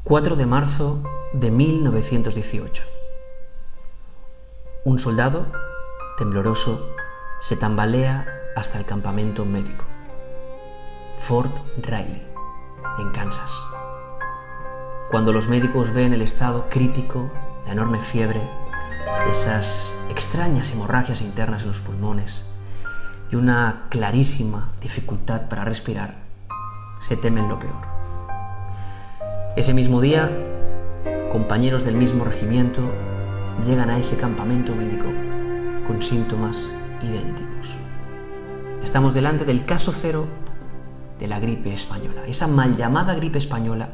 4 de marzo de 1918. Un soldado, tembloroso, se tambalea hasta el campamento médico. Fort Riley, en Kansas. Cuando los médicos ven el estado crítico, la enorme fiebre, esas extrañas hemorragias internas en los pulmones y una clarísima dificultad para respirar, se temen lo peor. Ese mismo día, compañeros del mismo regimiento llegan a ese campamento médico con síntomas idénticos. Estamos delante del caso cero de la gripe española, esa mal llamada gripe española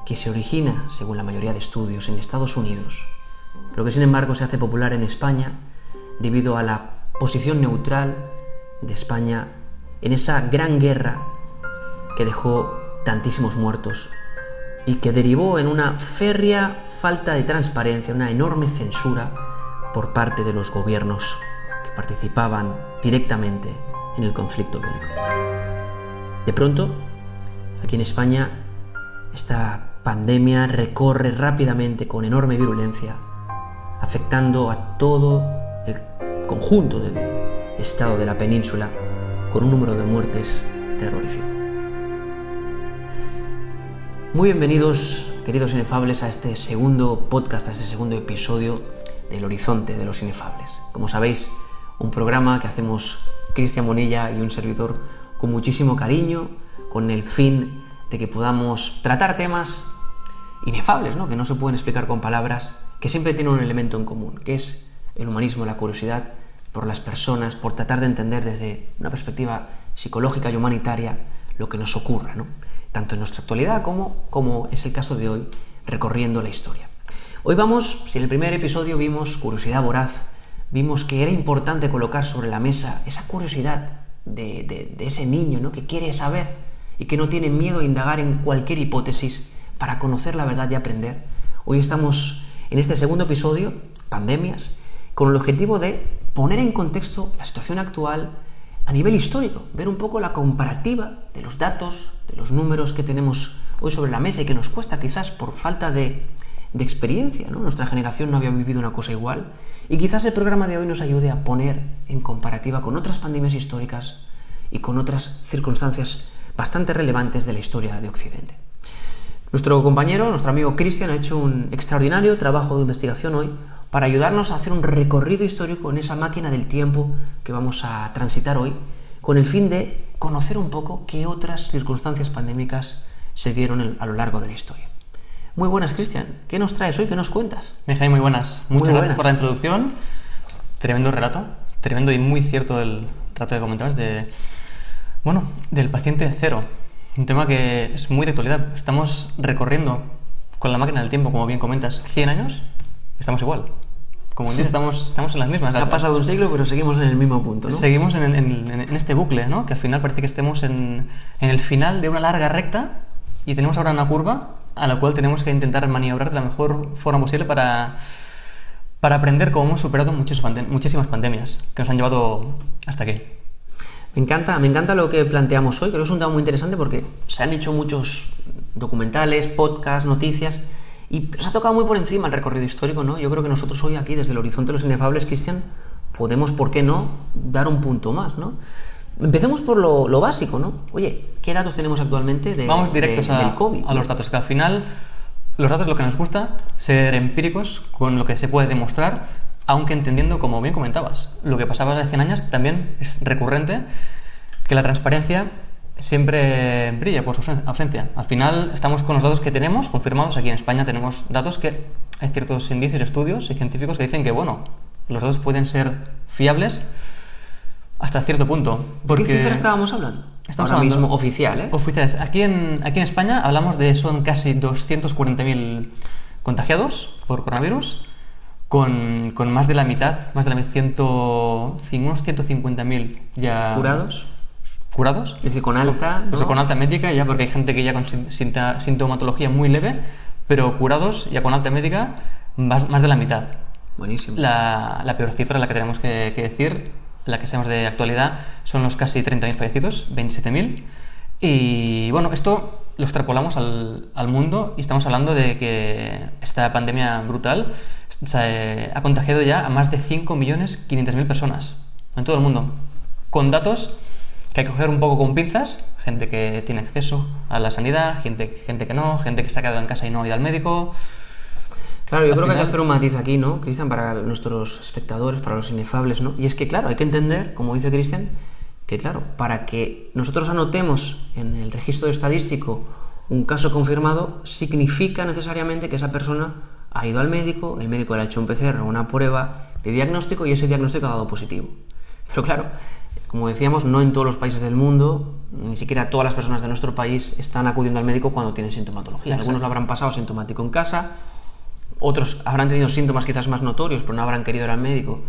que se origina, según la mayoría de estudios, en Estados Unidos, pero que sin embargo se hace popular en España debido a la posición neutral de España en esa gran guerra que dejó tantísimos muertos y que derivó en una férrea falta de transparencia, una enorme censura por parte de los gobiernos que participaban directamente en el conflicto bélico. De pronto, aquí en España, esta pandemia recorre rápidamente con enorme virulencia, afectando a todo el conjunto del estado de la península, con un número de muertes terrorífico. Muy bienvenidos, queridos inefables, a este segundo podcast, a este segundo episodio del Horizonte de los Inefables. Como sabéis, un programa que hacemos Cristian Bonilla y un servidor con muchísimo cariño, con el fin de que podamos tratar temas inefables, ¿no? Que no se pueden explicar con palabras, que siempre tienen un elemento en común, que es el humanismo, la curiosidad por las personas, por tratar de entender desde una perspectiva psicológica y humanitaria lo que nos ocurra, ¿no? Tanto en nuestra actualidad como es el caso de hoy, recorriendo la historia. Hoy vamos, si en el primer episodio vimos curiosidad voraz, vimos que era importante colocar sobre la mesa esa curiosidad de ese niño, ¿no? Que quiere saber y que no tiene miedo a indagar en cualquier hipótesis para conocer la verdad y aprender. Hoy estamos en este segundo episodio, pandemias, con el objetivo de poner en contexto la situación actual a nivel histórico, ver un poco la comparativa de los datos, de los números que tenemos hoy sobre la mesa y que nos cuesta quizás por falta de experiencia, ¿no? Nuestra generación no había vivido una cosa igual y quizás el programa de hoy nos ayude a poner en comparativa con otras pandemias históricas y con otras circunstancias bastante relevantes de la historia de Occidente. Nuestro compañero, nuestro amigo Cristian, ha hecho un extraordinario trabajo de investigación hoy para ayudarnos a hacer un recorrido histórico en esa máquina del tiempo que vamos a transitar hoy, con el fin de conocer un poco qué otras circunstancias pandémicas se dieron a lo largo de la historia. Muy buenas, Cristian. ¿Qué nos traes hoy? ¿Qué nos cuentas? Mijay, muy buenas. Muchas gracias por la introducción. Tremendo relato. Tremendo y muy cierto el relato que comentabas del paciente cero. Un tema que es muy de actualidad. Estamos recorriendo con la máquina del tiempo, como bien comentas, 100 años. Estamos igual. Como dices, estamos en las mismas. Ha pasado un siglo, pero seguimos en el mismo punto, ¿no? Seguimos en este bucle, ¿no? Que al final parece que estemos en el final de una larga recta y tenemos ahora una curva a la cual tenemos que intentar maniobrar de la mejor forma posible para aprender cómo hemos superado muchísimas pandemias que nos han llevado hasta aquí. Me encanta lo que planteamos hoy. Creo que es un tema muy interesante porque se han hecho muchos documentales, podcasts, noticias y se ha tocado muy por encima el recorrido histórico, ¿no? Yo creo que nosotros hoy aquí, desde el Horizonte de los Inefables, Cristian, podemos, ¿por qué no?, dar un punto más, ¿no? Empecemos por lo básico, ¿no? Oye, ¿qué datos tenemos actualmente Vamos directos del COVID? A los datos, que al final los datos, lo que nos gusta, ser empíricos con lo que se puede demostrar, aunque entendiendo, como bien comentabas, lo que pasaba hace 100 años también es recurrente, que la transparencia siempre brilla por su ausencia. Al final estamos con los datos que tenemos confirmados. Aquí en España tenemos datos que hay ciertos indicios, estudios y científicos que dicen que, los datos pueden ser fiables hasta cierto punto. ¿De qué cifra estábamos hablando? Estamos ahora hablando mismo oficial, ¿eh? Oficiales. Aquí en España hablamos son casi 240.000 contagiados por coronavirus, con más de la mitad, unos 150.000 ya curados. Es decir, con alta, ¿no? Con alta médica, ya, porque hay gente que ya con sintomatología muy leve, pero curados ya con alta médica, más de la mitad. Buenísimo. La peor cifra, la que tenemos que decir, la que sabemos de actualidad, son los casi 30.000 fallecidos, 27.000. Y esto lo extrapolamos al mundo y estamos hablando de que esta pandemia brutal ha contagiado ya a más de 5.500.000 personas en todo el mundo, con datos que hay que coger un poco con pinzas, gente que tiene acceso a la sanidad, gente que no, gente que se ha quedado en casa y no ha ido al médico. Claro, yo creo que hay que hacer un matiz aquí, ¿no, Cristian? Para nuestros espectadores, para los inefables, ¿no? Y es que, claro, hay que entender, como dice Cristian, que, claro, para que nosotros anotemos en el registro estadístico un caso confirmado, significa necesariamente que esa persona ha ido al médico, el médico le ha hecho un PCR, una prueba de diagnóstico, y ese diagnóstico ha dado positivo. Pero claro, como decíamos, no en todos los países del mundo, ni siquiera todas las personas de nuestro país están acudiendo al médico cuando tienen sintomatología. Exacto. Algunos lo habrán pasado sintomático en casa, otros habrán tenido síntomas quizás más notorios, pero no habrán querido ir al médico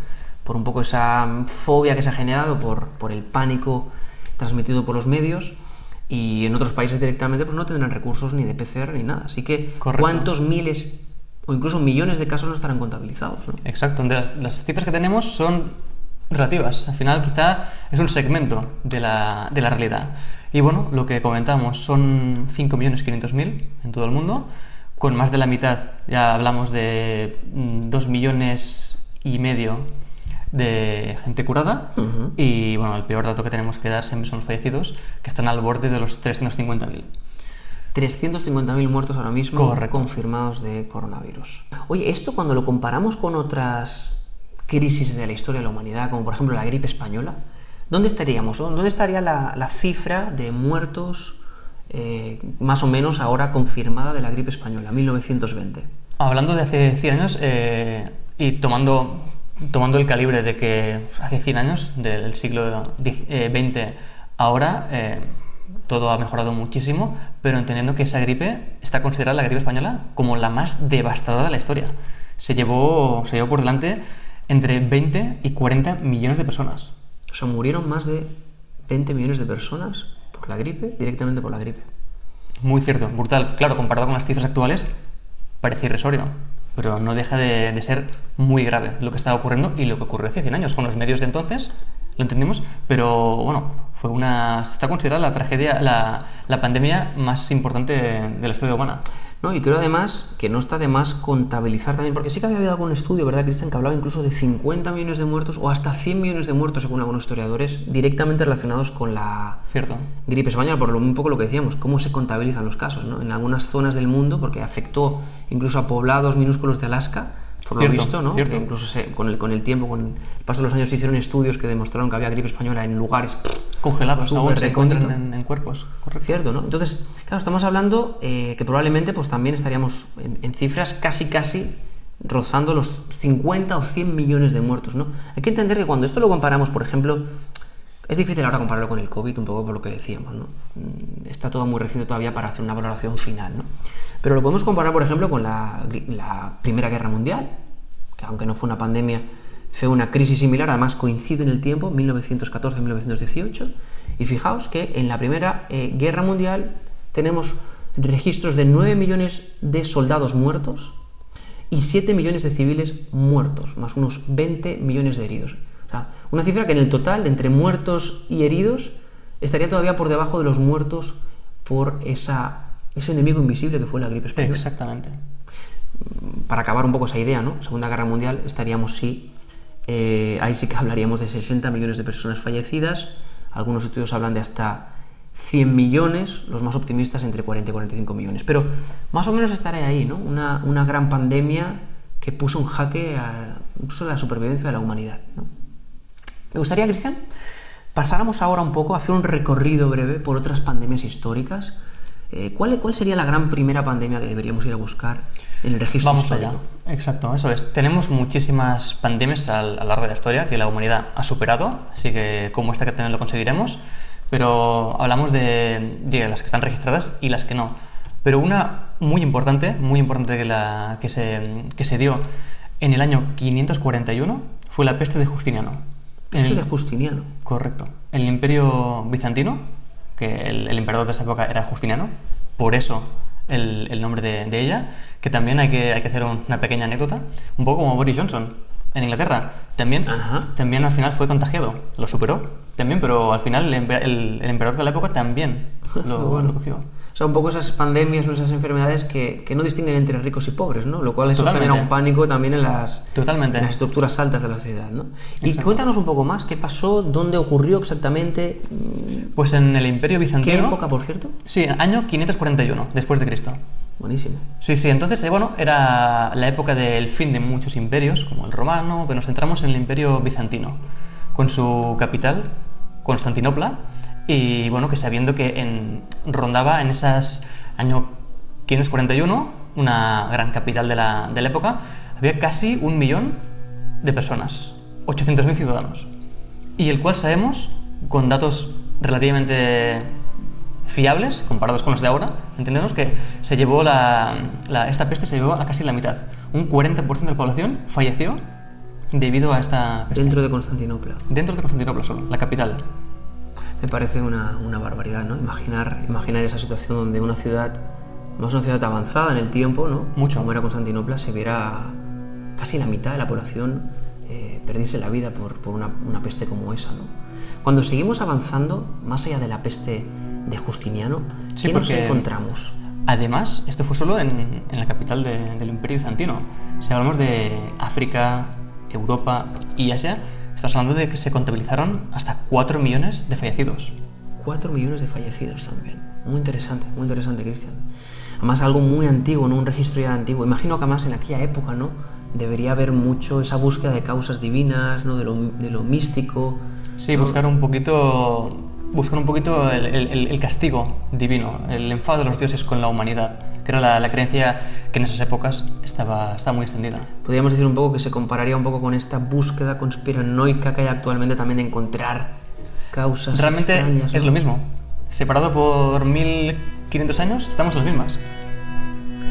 por un poco esa fobia que se ha generado por el pánico transmitido por los medios, y en otros países directamente pues no tendrán recursos ni de PCR ni nada. Así que, correcto, ¿cuántos miles o incluso millones de casos no estarán contabilizados, ¿no? Exacto, las cifras que tenemos son relativas. Al final quizá es un segmento de la realidad. Y bueno, lo que comentamos son 5.500.000 en todo el mundo, con más de la mitad, ya hablamos de 2,5 millones de gente curada. Uh-huh. Y bueno, el peor dato que tenemos que dar siempre son los fallecidos, que están al borde de los 350.000. 350.000 muertos ahora mismo. Correcto. Confirmados de coronavirus. Oye, esto cuando lo comparamos con otras crisis de la historia de la humanidad, como por ejemplo la gripe española, ¿dónde estaríamos? ¿Dónde estaría la cifra de muertos más o menos ahora confirmada de la gripe española, 1920? Hablando de hace 100 años y tomando el calibre de que hace 100 años, del siglo XX, ahora todo ha mejorado muchísimo, pero entendiendo que esa gripe está considerada, la gripe española, como la más devastadora de la historia. Se llevó por delante entre 20 y 40 millones de personas. O sea, murieron más de 20 millones de personas por la gripe, directamente por la gripe. Muy cierto, brutal. Claro, comparado con las cifras actuales, parece irrisorio, pero no deja de ser muy grave lo que estaba ocurriendo y lo que ocurrió hace 100 años. Con los medios de entonces lo entendimos, pero bueno, está considerada la tragedia, la pandemia más importante de la historia humana. No, y creo además que no está de más contabilizar también, porque sí que había habido algún estudio, ¿verdad, Cristian?, que hablaba incluso de 50 millones de muertos o hasta 100 millones de muertos, según algunos historiadores, directamente relacionados con la gripe española, por un poco lo que decíamos, cómo se contabilizan los casos, ¿no? En algunas zonas del mundo, porque afectó incluso a poblados minúsculos de Alaska, por lo visto, ¿no? Que incluso con el tiempo, con el paso de los años, se hicieron estudios que demostraron que había gripe española en lugares congelados, aún se encuentran en cuerpos. Correcto. Cierto, ¿no? Entonces, claro, estamos hablando que probablemente pues también estaríamos en cifras casi rozando los 50 o 100 millones de muertos, ¿no? Hay que entender que cuando esto lo comparamos, por ejemplo, es difícil ahora compararlo con el COVID, un poco por lo que decíamos, ¿no? Está todo muy reciente todavía para hacer una valoración final, ¿no? Pero lo podemos comparar, por ejemplo, con la Primera Guerra Mundial, que aunque no fue una pandemia, fue una crisis similar, además coincide en el tiempo, 1914-1918, y fijaos que en la Primera Guerra Mundial tenemos registros de 9 millones de soldados muertos y 7 millones de civiles muertos, más unos 20 millones de heridos. O sea, una cifra que en el total, entre muertos y heridos, estaría todavía por debajo de los muertos por ese enemigo invisible que fue la gripe española. Exactamente. Para acabar un poco esa idea, ¿no? Segunda Guerra Mundial, estaríamos ahí sí que hablaríamos de 60 millones de personas fallecidas. Algunos estudios hablan de hasta 100 millones, los más optimistas entre 40 y 45 millones. Pero más o menos estaré ahí, ¿no? Una gran pandemia que puso en jaque incluso la supervivencia de la humanidad, ¿no? Me gustaría, Cristian, pasáramos ahora un poco a hacer un recorrido breve por otras pandemias históricas. ¿Cuál sería la gran primera pandemia que deberíamos ir a buscar en el registro histórico? Vamos allá. Exacto, eso es. Tenemos muchísimas pandemias a lo largo de la historia que la humanidad ha superado, así que como esta que también lo conseguiremos, pero hablamos de las que están registradas y las que no. Pero una muy importante que se dio en el año 541 fue la peste de Justiniano. ¿Peste de Justiniano? Correcto. En el Imperio Bizantino, que el emperador de esa época era Justiniano, por eso el nombre de ella, que también hay que hacer una pequeña anécdota, un poco como Boris Johnson en Inglaterra, también al final fue contagiado, lo superó también, pero al final el emperador de la época también lo cogió. O sea, un poco esas pandemias, ¿no? Esas enfermedades que no distinguen entre ricos y pobres, ¿no? Lo cual eso genera un pánico también en las estructuras altas de la sociedad, ¿no? Y cuéntanos un poco más, ¿qué pasó? ¿Dónde ocurrió exactamente? Pues en el Imperio Bizantino. ¿Qué época, por cierto? Sí, año 541, después de Cristo. Buenísimo. Sí, entonces, bueno, era la época del fin de muchos imperios, como el romano, pero nos centramos en el Imperio Bizantino, con su capital, Constantinopla, y bueno, que sabiendo que rondaba en esas año 541, una gran capital de la época, había casi 1 millón de personas, 800.000 ciudadanos, y el cual sabemos, con datos relativamente fiables, comparados con los de ahora, entendemos que se llevó esta peste se llevó a casi la mitad. Un 40% de la población falleció debido a esta peste. Dentro de Constantinopla. Dentro de Constantinopla solo, la capital. Me parece una barbaridad, ¿no? Imaginar esa situación donde una ciudad, más una ciudad avanzada en el tiempo, ¿no? Mucho. Como era Constantinopla, se viera casi la mitad de la población perdiese la vida por una peste como esa, ¿no? Cuando seguimos avanzando, más allá de la peste de Justiniano, ¿qué nos encontramos? Además, esto fue solo en la capital del Imperio Bizantino. Si hablamos de África, Europa y Asia, estamos hablando de que se contabilizaron hasta 4 millones de fallecidos. 4 millones de fallecidos también. Muy interesante, Cristian. Además, algo muy antiguo, ¿no? Un registro ya antiguo. Imagino que además en aquella época, ¿no? Debería haber mucho esa búsqueda de causas divinas, ¿no? De lo místico. Sí, ¿no? buscar un poquito el castigo divino, el enfado de los dioses con la humanidad, que era la creencia que en esas épocas estaba muy extendida. Podríamos decir un poco que se compararía un poco con esta búsqueda conspiranoica que hay actualmente también de encontrar causas realmente extrañas, ¿no? Es lo mismo. Separado por 1500 años, estamos en las mismas.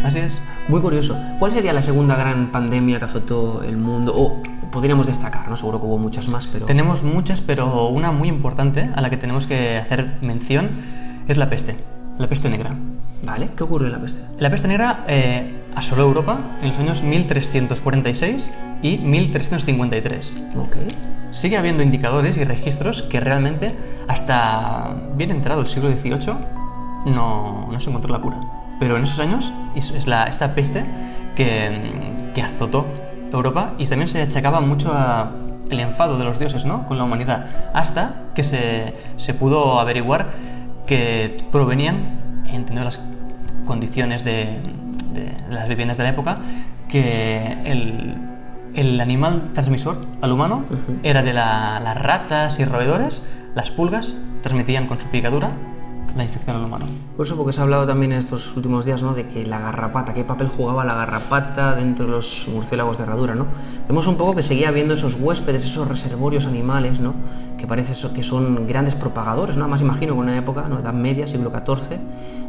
Así es. Muy curioso. ¿Cuál sería la segunda gran pandemia que azotó el mundo? O podríamos destacar, ¿no? Seguro que hubo muchas más, pero... Tenemos muchas, pero una muy importante a la que tenemos que hacer mención es la peste negra. Vale, ¿qué ocurrió en la peste? La peste negra asoló Europa en los años 1346 y 1353. Ok. Sigue habiendo indicadores y registros que realmente hasta bien entrado el siglo XVIII no se encontró la cura. Pero en esos años es esta peste que azotó Europa y también se achacaba mucho el enfado de los dioses, ¿no? Con la humanidad, hasta que se pudo averiguar que provenían, entendiendo las condiciones de las viviendas de la época, que el animal transmisor al humano era de las ratas y roedores. Las pulgas transmitían con su picadura la infección al humano. Por eso, porque se ha hablado también en estos últimos días, ¿no? De que la garrapata, qué papel jugaba la garrapata dentro de los murciélagos de herradura, ¿no? Vemos un poco que seguía habiendo esos huéspedes, esos reservorios animales, ¿no? Que parece que son grandes propagadores, ¿no? Además imagino que en una época, ¿no? Edad Media, siglo XIV,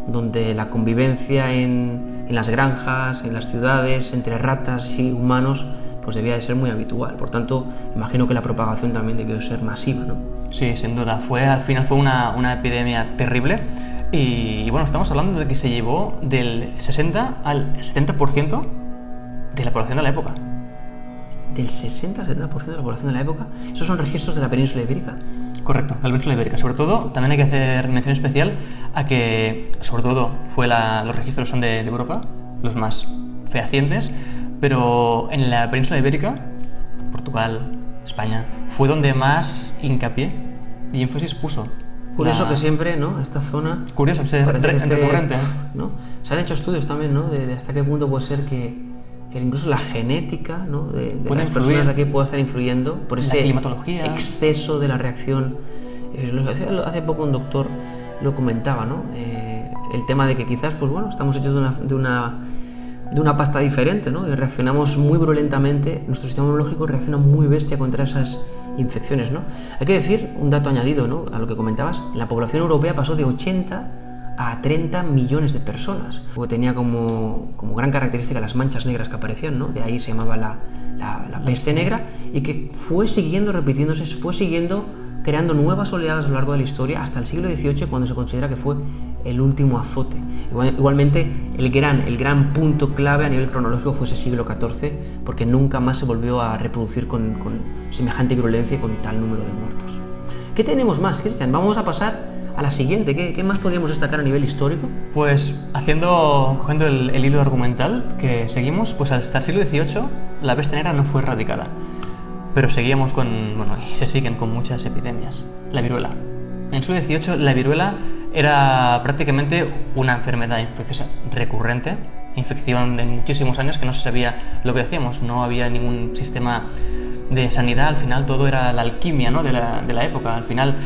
donde la convivencia en las granjas, en las ciudades, entre ratas y humanos, pues debía de ser muy habitual. Por tanto, imagino que la propagación también debió de ser masiva, ¿no? Sí, sin duda. Al final fue una epidemia terrible y bueno, estamos hablando de que se llevó del 60 al 70% de la población de la época. ¿Del 60 al 70% de la población de la época? ¿Esos son registros de la península ibérica? Correcto, de la península ibérica. Sobre todo, también hay que hacer mención especial a que, sobre todo, los registros son de Europa, los más fehacientes, pero en la península ibérica, Portugal, España, fue donde más hincapié y énfasis puso. Curioso que siempre, ¿no? Esta zona... Curioso, recurrente. ¿No? Se han hecho estudios también, ¿no? De hasta qué punto puede ser que incluso la genética, ¿no? de las personas de aquí pueda estar influyendo por ese exceso de la reacción. Hace poco un doctor lo comentaba, ¿no? El tema de que quizás, pues bueno, estamos hechos de una pasta diferente, ¿no? Y reaccionamos muy virulentamente, nuestro sistema inmunológico reacciona muy bestia contra esas infecciones, ¿no? Hay que decir un dato añadido, ¿no? A lo que comentabas, la población europea pasó de 80 a 30 millones de personas, porque tenía como gran característica las manchas negras que aparecían, ¿no? De ahí se llamaba la peste negra, y que fue siguiendo repitiéndose, fue siguiendo creando nuevas oleadas a lo largo de la historia hasta el siglo XVIII, cuando se considera que fue el último azote. Igualmente, el gran punto clave a nivel cronológico fue ese siglo XIV, porque nunca más se volvió a reproducir con semejante virulencia y con tal número de muertos. ¿Qué tenemos más, Cristian? Vamos a pasar a la siguiente. ¿Qué más podríamos destacar a nivel histórico? Pues cogiendo el hilo argumental que seguimos, pues hasta el siglo XVIII la peste negra no fue erradicada, pero seguíamos y se siguen con muchas epidemias. La viruela. En el siglo XVIII la viruela era prácticamente una enfermedad infecciosa recurrente, infección de muchísimos años que no se sabía lo que hacíamos, no había ningún sistema de sanidad, al final todo era la alquimia, ¿no? de la época, al final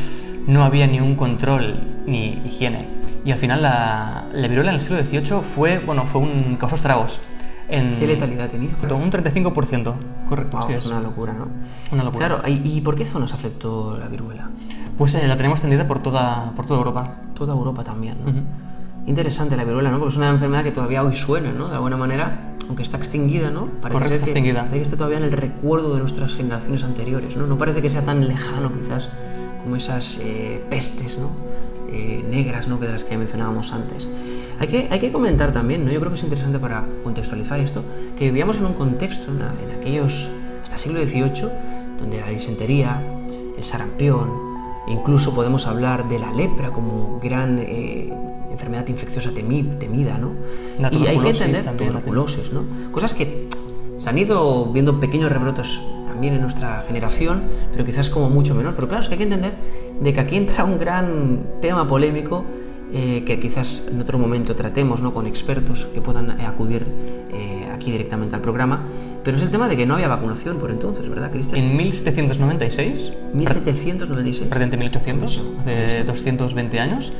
no había ni un control ni higiene. Y al final la viruela en el siglo XVIII causó estragos. ¿Qué letalidad tenía? Un 35%, correcto, así es. Una locura, ¿no? Una locura. Claro, ¿y por qué zonas afectó la viruela? Pues la tenemos extendida por toda Europa. Toda Europa también, ¿no? Uh-huh. Interesante la viruela, ¿no? Porque es una enfermedad que todavía hoy suena, ¿no? De alguna manera, aunque está extinguida, ¿no? Correcto, está extinguida. Parece que esté todavía en el recuerdo de nuestras generaciones anteriores, ¿no? No parece que sea tan lejano, quizás, como esas pestes, ¿no? Negras, ¿no? Que de las que mencionábamos antes. Hay que comentar también, ¿no? Yo creo que es interesante para contextualizar esto, que vivíamos en un contexto, en aquellos, hasta el siglo XVIII, donde la disentería, el sarampión, incluso podemos hablar de la lepra como gran enfermedad infecciosa temida, ¿no? Y hay que entender también, tuberculosis, ¿no? Cosas que se han ido viendo pequeños rebrotes también en nuestra generación, pero quizás como mucho menor. Pero claro, es que hay que entender de que aquí entra un gran tema polémico que quizás en otro momento tratemos, ¿no? Con expertos que puedan acudir aquí directamente al programa, pero es el tema de que no había vacunación por entonces, ¿verdad, Cristian? En 1796, 1796, prácticamente 1800, hace 220 años,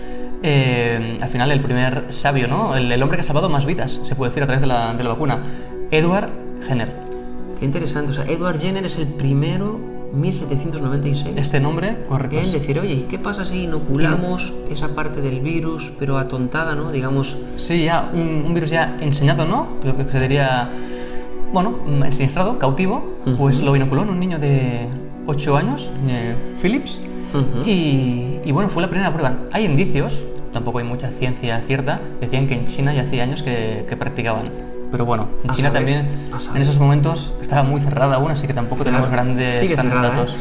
al final el primer sabio, ¿no? El hombre que ha salvado más vidas, se puede decir, a través de la vacuna, Edward Jenner. Qué interesante, o sea, Edward Jenner es el primero, 1796. Este nombre, correcto. Es decir, oye, ¿y qué pasa si inoculamos esa parte del virus, pero atontada, ¿no? Digamos... Sí, ya, un virus ya enseñado, ¿no? Lo que se diría, ensinistrado, cautivo, pues lo inoculó en un niño de 8 años, Phillips, y fue la primera prueba. Hay indicios, tampoco hay mucha ciencia cierta, decían que en China ya hacía años que practicaban. Pero bueno, en China también en esos momentos estaba muy cerrada aún, así que tampoco tenemos grandes datos.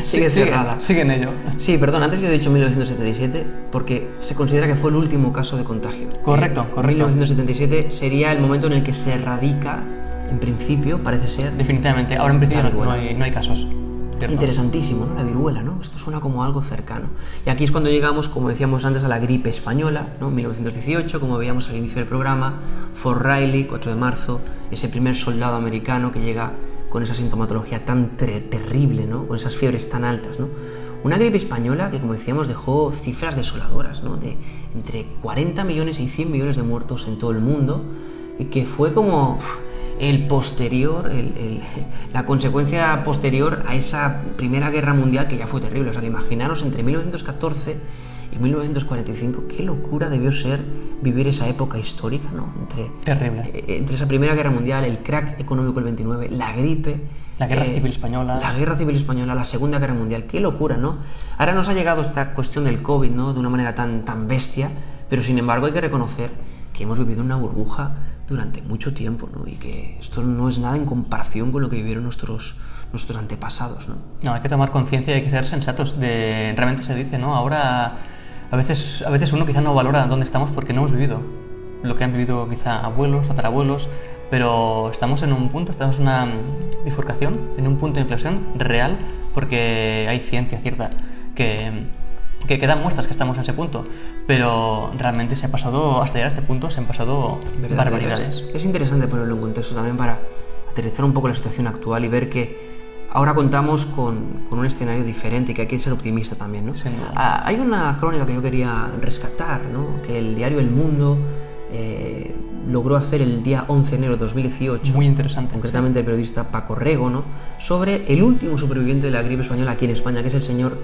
Sigue cerrada. Sigue en ello. Sí, perdón, antes yo he dicho 1977 porque se considera que fue el último caso de contagio. Correcto. 1977 sería el momento en el que se erradica, en principio, parece ser... Definitivamente, ahora en principio no hay casos. ¿Cierto? Interesantísimo, ¿no? La viruela, ¿no? Esto suena como algo cercano. Y aquí es cuando llegamos, como decíamos antes, a la gripe española, ¿no? 1918, como veíamos al inicio del programa, Fort Riley, 4 de marzo, ese primer soldado americano que llega con esa sintomatología tan terrible, ¿no? Con esas fiebres tan altas, ¿no? Una gripe española que, como decíamos, dejó cifras desoladoras, ¿no? De entre 40 millones y 100 millones de muertos en todo el mundo, y que fue como... la consecuencia posterior a esa Primera Guerra Mundial que ya fue terrible. O sea, que imaginaros entre 1914 y 1945, qué locura debió ser vivir esa época histórica, ¿no? Terrible. Entre esa Primera Guerra Mundial, el crack económico del 29, la gripe... La Guerra Civil Española. La Guerra Civil Española, la Segunda Guerra Mundial, qué locura, ¿no? Ahora nos ha llegado esta cuestión del COVID, ¿no? De una manera tan bestia, pero sin embargo hay que reconocer que hemos vivido una burbuja durante mucho tiempo, ¿no? Y que esto no es nada en comparación con lo que vivieron nuestros antepasados, ¿no? No, hay que tomar conciencia y hay que ser sensatos. Realmente se dice, ¿no? Ahora, a veces uno quizá no valora dónde estamos porque no hemos vivido lo que han vivido quizá abuelos, tatarabuelos, pero estamos en un punto, estamos en una bifurcación, en un punto de inflexión real, porque hay ciencia cierta que dan muestras que estamos en ese punto, pero realmente se ha pasado, hasta llegar a este punto, se han pasado barbaridades. Es interesante ponerlo en contexto también para aterrizar un poco la situación actual y ver que ahora contamos con un escenario diferente y que hay que ser optimista también, ¿no? Hay una crónica que yo quería rescatar, ¿no? Que el diario El Mundo logró hacer el día 11 de enero de 2018. Muy interesante. Concretamente el periodista Paco Rego, ¿no? Sobre el último superviviente de la gripe española aquí en España, que es el señor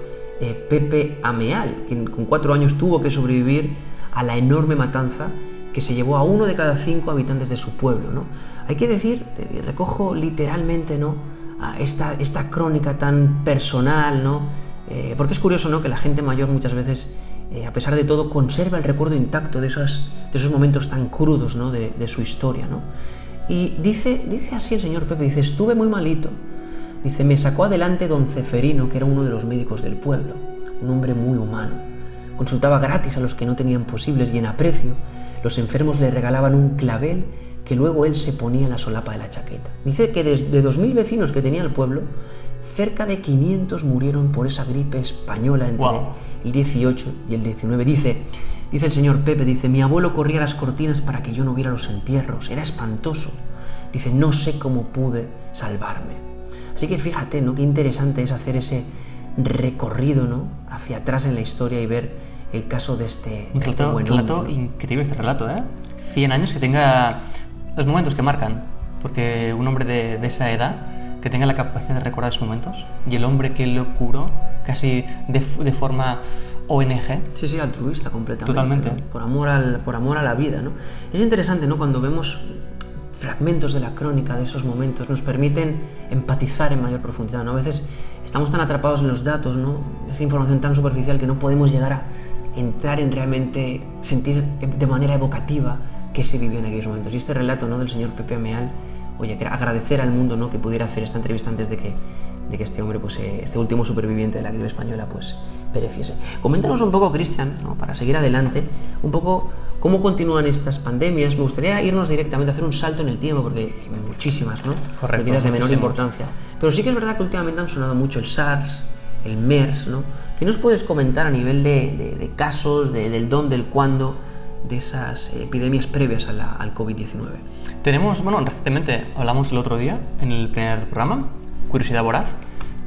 Pepe Ameal, quien con 4 años tuvo que sobrevivir a la enorme matanza que se llevó a 1 de cada 5 habitantes de su pueblo, ¿no? Hay que decir, recojo literalmente, ¿no? A esta crónica tan personal, ¿no? Porque es curioso, ¿no? Que la gente mayor muchas veces, a pesar de todo, conserva el recuerdo intacto de esos momentos tan crudos, ¿no? de su historia, ¿no? Y dice así el señor Pepe, dice: estuve muy malito. Dice: me sacó adelante don Ceferino, que era uno de los médicos del pueblo, un hombre muy humano. consultaba gratis a los que no tenían posibles y en aprecio los enfermos le regalaban un clavel que luego él se ponía en la solapa de la chaqueta. Dice que de 2.000 vecinos que tenía el pueblo, cerca de 500 murieron por esa gripe española entre el 18 y el 19. Dice el señor Pepe, mi abuelo corría las cortinas para que yo no viera los entierros, era espantoso. Dice, no sé cómo pude salvarme. Así que fíjate, ¿no? Qué interesante es hacer ese recorrido, ¿no? Hacia atrás en la historia y ver el caso de este buen relato, hombre, ¿no? Increíble este relato, ¿eh? 100 años que tenga los momentos que marcan, porque un hombre de esa edad, que tenga la capacidad de recordar esos momentos, y el hombre que lo curó, casi de forma ONG. Sí, altruista completamente. Totalmente. ¿No? Por amor a la vida, ¿no? Es interesante, ¿no? Cuando vemos fragmentos de la crónica de esos momentos, nos permiten empatizar en mayor profundidad, ¿no? A veces estamos tan atrapados en los datos, ¿no? Esa información tan superficial que no podemos llegar a entrar en realmente sentir de manera evocativa qué se vivió en aquellos momentos. Y este relato, ¿no? Del señor Pepe Ameal, oye, agradecer al mundo, ¿no? Que pudiera hacer esta entrevista antes de que este hombre, pues este último superviviente de la gripe española, pues pereciese. Coméntanos un poco, Cristian, ¿no? Para seguir adelante, un poco cómo continúan estas pandemias. Me gustaría irnos directamente a hacer un salto en el tiempo, porque hay muchísimas, ¿no? Correcto. Quizás de menor importancia. Pero sí que es verdad que últimamente han sonado mucho el SARS, el MERS, ¿no? ¿Qué nos puedes comentar a nivel de casos, del dónde, del cuándo, de esas epidemias previas al COVID-19? Tenemos, recientemente hablamos el otro día en el primer programa, Curiosidad Voraz,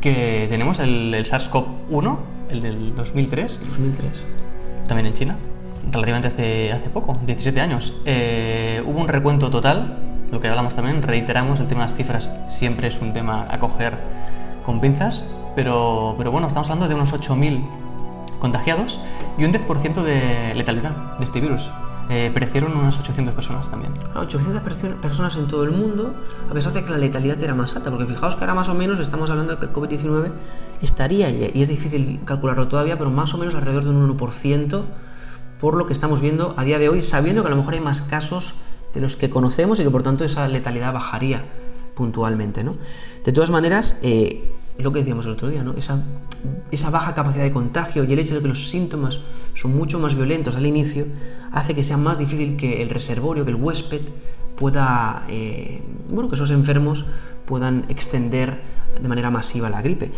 que tenemos el SARS-CoV-1, el del 2003. 2003. También en China, relativamente hace poco, 17 años. Hubo un recuento total, lo que hablamos también, reiteramos, el tema de las cifras siempre es un tema a coger con pinzas, pero bueno, estamos hablando de unos 8.000 contagiados y un 10% de letalidad de este virus. Perecieron unas 800 personas también. 800 personas en todo el mundo, a pesar de que la letalidad era más alta, porque fijaos que ahora más o menos estamos hablando de que el COVID-19 estaría, y es difícil calcularlo todavía, pero más o menos alrededor de un 1%, por lo que estamos viendo a día de hoy, sabiendo que a lo mejor hay más casos de los que conocemos y que por tanto esa letalidad bajaría puntualmente, ¿no? De todas maneras, lo que decíamos el otro día, ¿no? Esa baja capacidad de contagio y el hecho de que los síntomas son mucho más violentos al inicio hace que sea más difícil que el reservorio, que el huésped pueda, que esos enfermos puedan extender de manera masiva la gripe,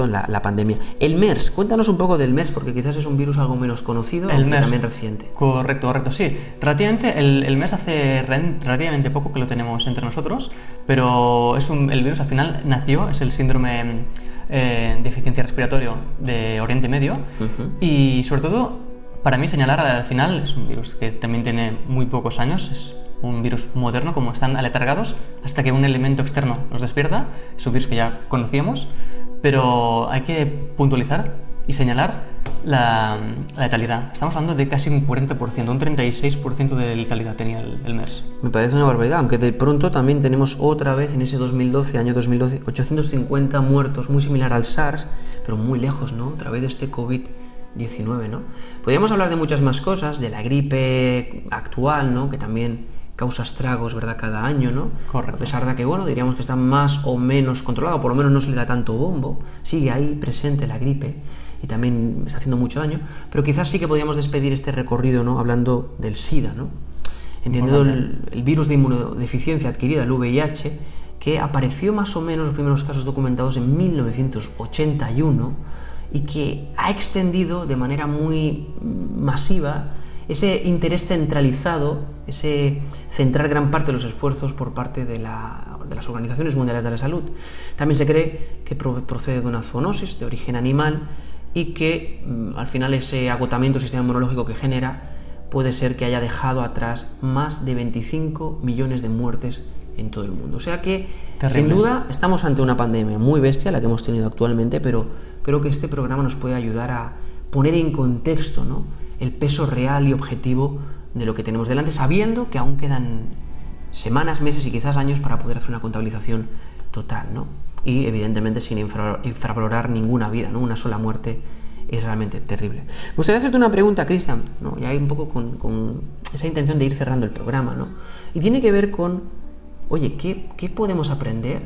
la pandemia. El MERS, cuéntanos un poco del MERS, porque quizás es un virus algo menos conocido, aunque también reciente. Correcto, sí. Relativamente, el MERS hace relativamente poco que lo tenemos entre nosotros, pero el virus al final nació, es el síndrome de deficiencia respiratoria de Oriente Medio, y sobre todo, para mí señalar al final, es un virus que también tiene muy pocos años, es un virus moderno, como están aletargados hasta que un elemento externo los despierta. Es un virus que ya conocíamos, pero hay que puntualizar y señalar la letalidad. Estamos hablando de casi un 40%, un 36% de letalidad tenía el MERS. Me parece una barbaridad, aunque de pronto también tenemos otra vez en ese año 2012, 850 muertos, muy similar al SARS, pero muy lejos, ¿no? Otra vez de este COVID-19, ¿no? Podríamos hablar de muchas más cosas, de la gripe actual, ¿no? Que también causa estragos, ¿verdad?, cada año, ¿no? Correcto. A pesar de que, diríamos que está más o menos controlado, por lo menos no se le da tanto bombo, sigue ahí presente la gripe y también está haciendo mucho daño, pero quizás sí que podríamos despedir este recorrido, ¿no?, hablando del SIDA, ¿no? Entendiendo el virus de inmunodeficiencia adquirida, el VIH, que apareció más o menos los primeros casos documentados en 1981 y que ha extendido de manera muy masiva ese interés centralizado, ese centrar gran parte de los esfuerzos por parte de las organizaciones mundiales de la salud. También se cree que procede de una zoonosis de origen animal y que al final ese agotamiento del sistema inmunológico que genera puede ser que haya dejado atrás más de 25 millones de muertes en todo el mundo. O sea que, sin duda, estamos ante una pandemia muy bestia, la que hemos tenido actualmente, pero creo que este programa nos puede ayudar a poner en contexto, ¿no?, el peso real y objetivo de lo que tenemos delante, sabiendo que aún quedan semanas, meses y quizás años para poder hacer una contabilización total, ¿no? Y evidentemente sin infravalorar ninguna vida, ¿no? Una sola muerte es realmente terrible. Me gustaría hacerte una pregunta, Cristian, ¿no? Ya hay un poco con esa intención de ir cerrando el programa, ¿no? Y tiene que ver con, oye, ¿qué podemos aprender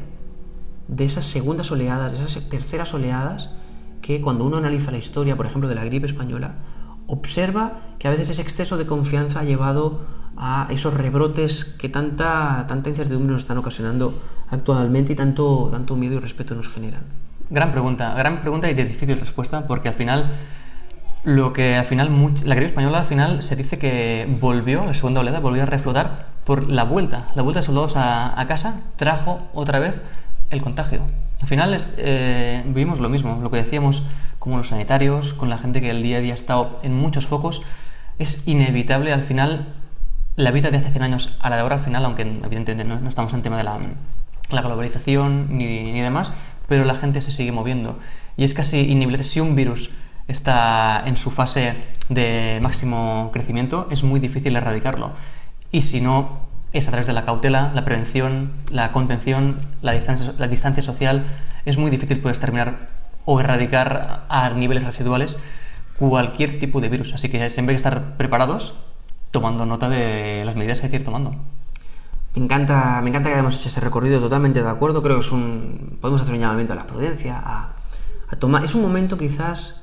de esas segundas oleadas, de esas terceras oleadas, que cuando uno analiza la historia, por ejemplo, de la gripe española, observa que a veces ese exceso de confianza ha llevado a esos rebrotes que tanta incertidumbre nos están ocasionando actualmente y tanto miedo y respeto nos generan. Gran pregunta y de difícil respuesta, porque al final la gripe española al final se dice que volvió, la segunda oleada volvió a reflotar por la vuelta de soldados a casa, trajo otra vez el contagio. Al final vivimos lo mismo, lo que decíamos como los sanitarios, con la gente que el día a día ha estado en muchos focos. Es inevitable al final la vida de hace 100 años a la de ahora, al final, aunque evidentemente no estamos en tema de la globalización ni demás, pero la gente se sigue moviendo y es casi inevitable. Si un virus está en su fase de máximo crecimiento, es muy difícil erradicarlo, y si no, es a través de la cautela, la prevención, la contención, la distancia social. Es muy difícil poder exterminar o erradicar a niveles residuales cualquier tipo de virus, así que siempre hay que estar preparados, tomando nota de las medidas que hay que ir tomando. Me encanta que hayamos hecho ese recorrido, totalmente de acuerdo. Creo que podemos hacer un llamamiento a la prudencia, a tomar. Es un momento quizás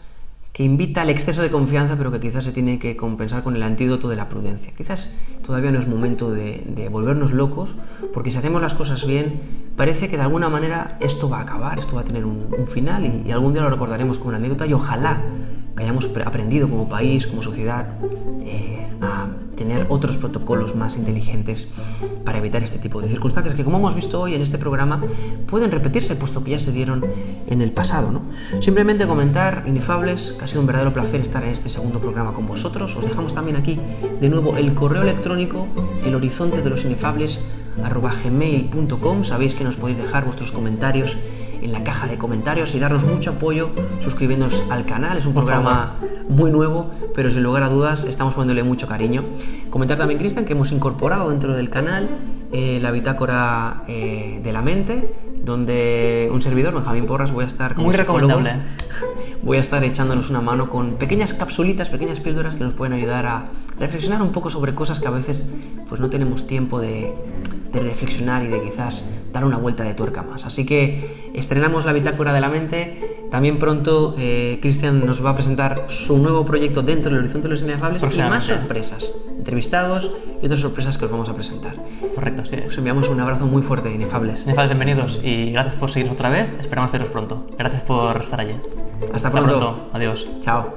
que invita al exceso de confianza, pero que quizás se tiene que compensar con el antídoto de la prudencia. Quizás todavía no es momento de volvernos locos, porque si hacemos las cosas bien, parece que de alguna manera esto va a acabar, esto va a tener un final, y algún día lo recordaremos como una anécdota, y ojalá que hayamos aprendido como país, como sociedad, a tener otros protocolos más inteligentes para evitar este tipo de circunstancias que, como hemos visto hoy en este programa, pueden repetirse, puesto que ya se dieron en el pasado, ¿no? Simplemente comentar, Inefables, que ha sido un verdadero placer estar en este segundo programa con vosotros. Os dejamos también aquí de nuevo el correo electrónico, elhorizontedelosinefable@gmail.com. Sabéis que nos podéis dejar vuestros comentarios en la caja de comentarios y darnos mucho apoyo suscribiéndonos al canal. Es un programa muy nuevo, pero sin lugar a dudas estamos poniéndole mucho cariño. Comentar también, Cristian, que hemos incorporado dentro del canal la bitácora de la mente, donde un servidor, Benjamín Porras, voy a estar como muy recomendable. Voy a estar echándonos una mano con pequeñas capsulitas, pequeñas píldoras que nos pueden ayudar a reflexionar un poco sobre cosas que a veces pues no tenemos tiempo de reflexionar y de quizás dar una vuelta de tuerca más. Así que estrenamos la bitácora de la mente. También pronto Cristian nos va a presentar su nuevo proyecto dentro del Horizonte de los Inefables y más sorpresas, entrevistados y otras sorpresas que os vamos a presentar. Correcto, sí. Os enviamos un abrazo muy fuerte, Inefables. Inefables, bienvenidos y gracias por seguirnos otra vez. Esperamos veros pronto. Gracias por estar allí. Hasta pronto. Adiós. Chao.